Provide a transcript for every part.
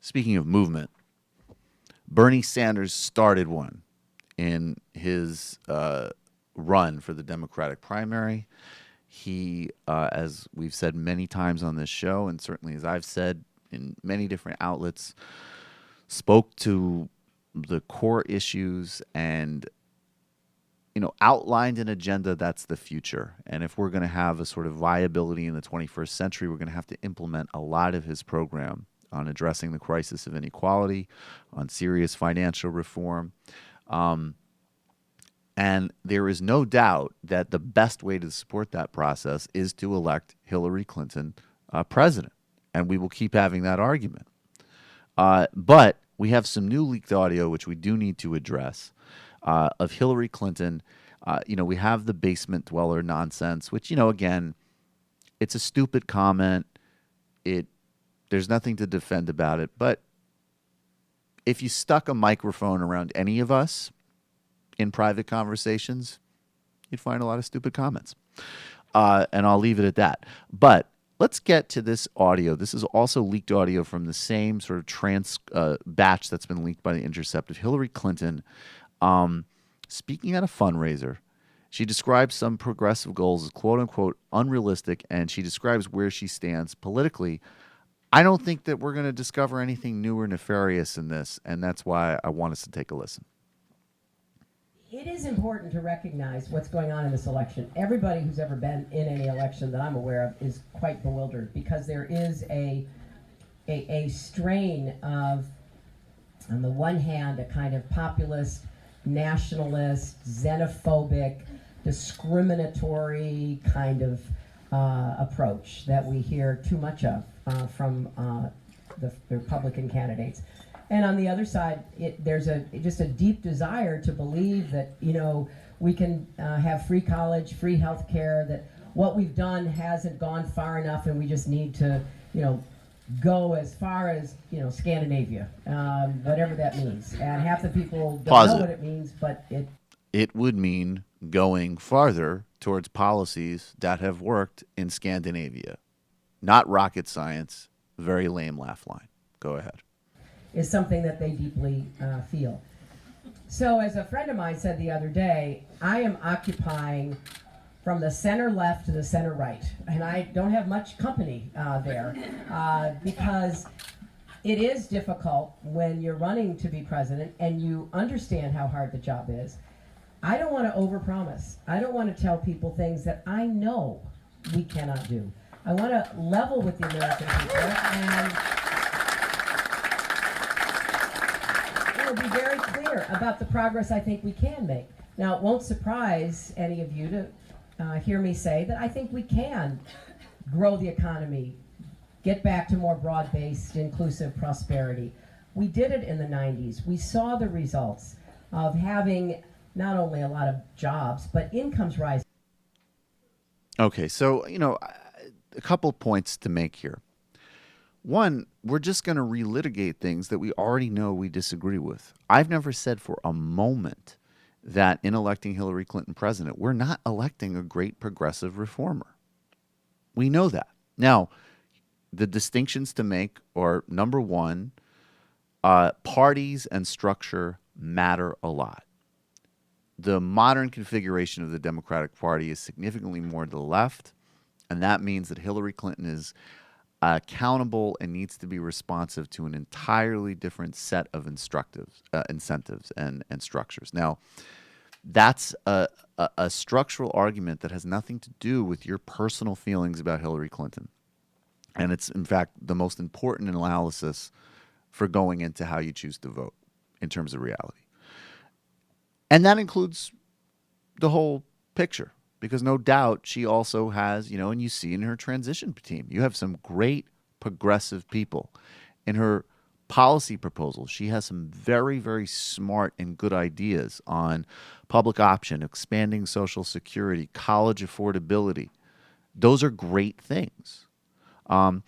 Speaking of movement, Bernie Sanders started one in his run for the Democratic primary. He, as we've said many times on this show, and certainly as I've said in many different outlets, spoke to the core issues and outlined an agenda that's the future. And if we're going to have a sort of viability in the 21st century, we're going to have to implement a lot of his program on addressing the crisis of inequality, on serious financial reform. And there is no doubt that the best way to support that process is to elect Hillary Clinton president. And we will keep having that argument. But we have some new leaked audio, which we do need to address, of Hillary Clinton. We have the basement dweller nonsense, which, again, it's a stupid comment. There's nothing to defend about it. But if you stuck a microphone around any of us in private conversations, you'd find a lot of stupid comments. And I'll leave it at that. But let's get to this audio. This is also leaked audio from the same sort of batch that's been leaked by The Intercept of Hillary Clinton speaking at a fundraiser. She describes some progressive goals as quote-unquote unrealistic, and she describes where she stands politically. I don't think that we're going to discover anything new or nefarious in this, and that's why I want us to take a listen. It is important to recognize what's going on in this election. Everybody who's ever been in any election that I'm aware of is quite bewildered because there is a strain of, on the one hand, a kind of populist, nationalist, xenophobic, discriminatory kind of approach that we hear too much of from the Republican candidates. And on the other side, there's just a deep desire to believe that, we can have free college, free health care, that what we've done hasn't gone far enough and we just need to, go as far as, Scandinavia, whatever that means. And half the people don't know what it means, but it would mean going farther towards policies that have worked in Scandinavia. Not rocket science, very lame laugh line. Go ahead. Is something that they deeply feel. So as a friend of mine said the other day, I am occupying from the center left to the center right. And I don't have much company there because it is difficult when you're running to be president and you understand how hard the job is. I don't want to overpromise. I don't want to tell people things that I know we cannot do. I want to level with the American people and be very clear about the progress I think we can make. Now, it won't surprise any of you to hear me say that I think we can grow the economy, get back to more broad-based, inclusive prosperity. We did it in the 90s. We saw the results of having not only a lot of jobs, but incomes rising. Okay, so, a couple points to make here. One, we're just going to relitigate things that we already know we disagree with. I've never said for a moment that in electing Hillary Clinton president, we're not electing a great progressive reformer. We know that. Now, the distinctions to make are, number one, parties and structure matter a lot. The modern configuration of the Democratic Party is significantly more to the left, and that means that Hillary Clinton is accountable and needs to be responsive to an entirely different set of incentives and structures. Now, that's a structural argument that has nothing to do with your personal feelings about Hillary Clinton. And it's, in fact, the most important analysis for going into how you choose to vote in terms of reality. And that includes the whole picture. Because no doubt she also has, and you see in her transition team, you have some great progressive people. In her policy proposals, she has some very, very smart and good ideas on public option, expanding Social Security, college affordability. Those are great things. And,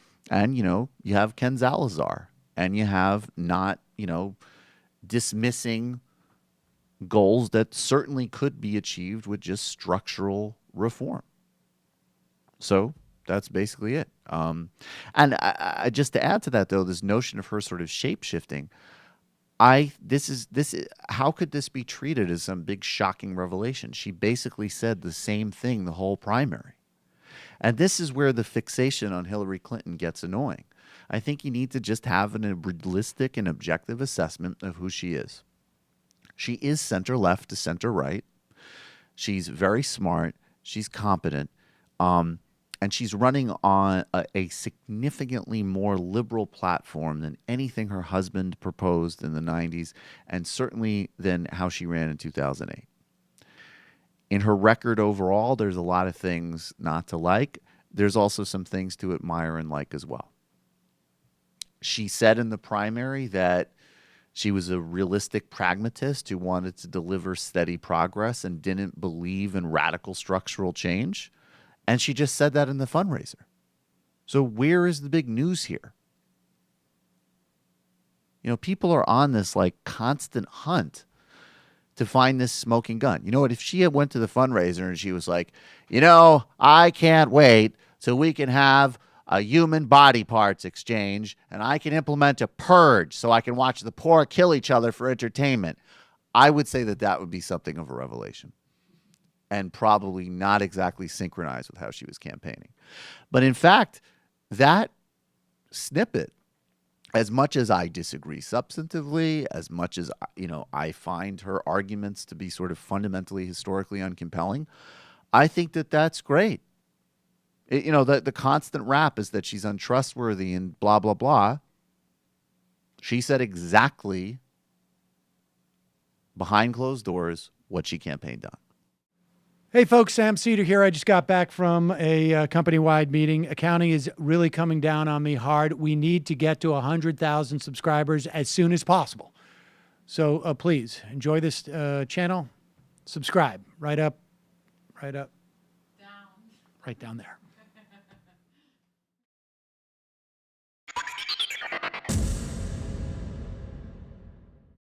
you have Ken Salazar, and you have not, dismissing goals that certainly could be achieved with just structural reform. So That's basically it. And just to add to that, though, this notion of her sort of shape shifting, how could this be treated as some big shocking revelation? She basically said the same thing the whole primary. And this is where the fixation on Hillary Clinton gets annoying. I think you need to just have a realistic and objective assessment of who she is. She is center left to center right. She's very smart. She's competent. And she's running on a significantly more liberal platform than anything her husband proposed in the 90s, and certainly than how she ran in 2008. In her record overall, there's a lot of things not to like. There's also some things to admire and like as well. She said in the primary that she was a realistic pragmatist who wanted to deliver steady progress and didn't believe in radical structural change. And she just said that in the fundraiser. So where is the big news here? You know, people are on this like constant hunt to find this smoking gun. You know what? If she had went to the fundraiser and she was like, you know, I can't wait till we can have a human body parts exchange and I can implement a purge so I can watch the poor kill each other for entertainment, I would say that that would be something of a revelation and probably not exactly synchronized with how she was campaigning. But in fact, that snippet, as much as I disagree substantively, as much as, you know, I find her arguments to be sort of fundamentally historically uncompelling, I think that that's great. You know, the constant rap is that she's untrustworthy and blah, blah, blah. She said exactly behind closed doors what she campaigned on. Hey folks, Sam Seder here. I just got back from a company-wide meeting. Accounting is really coming down on me hard. We need to get to 100,000 subscribers as soon as possible. So please enjoy this channel. Subscribe right down there.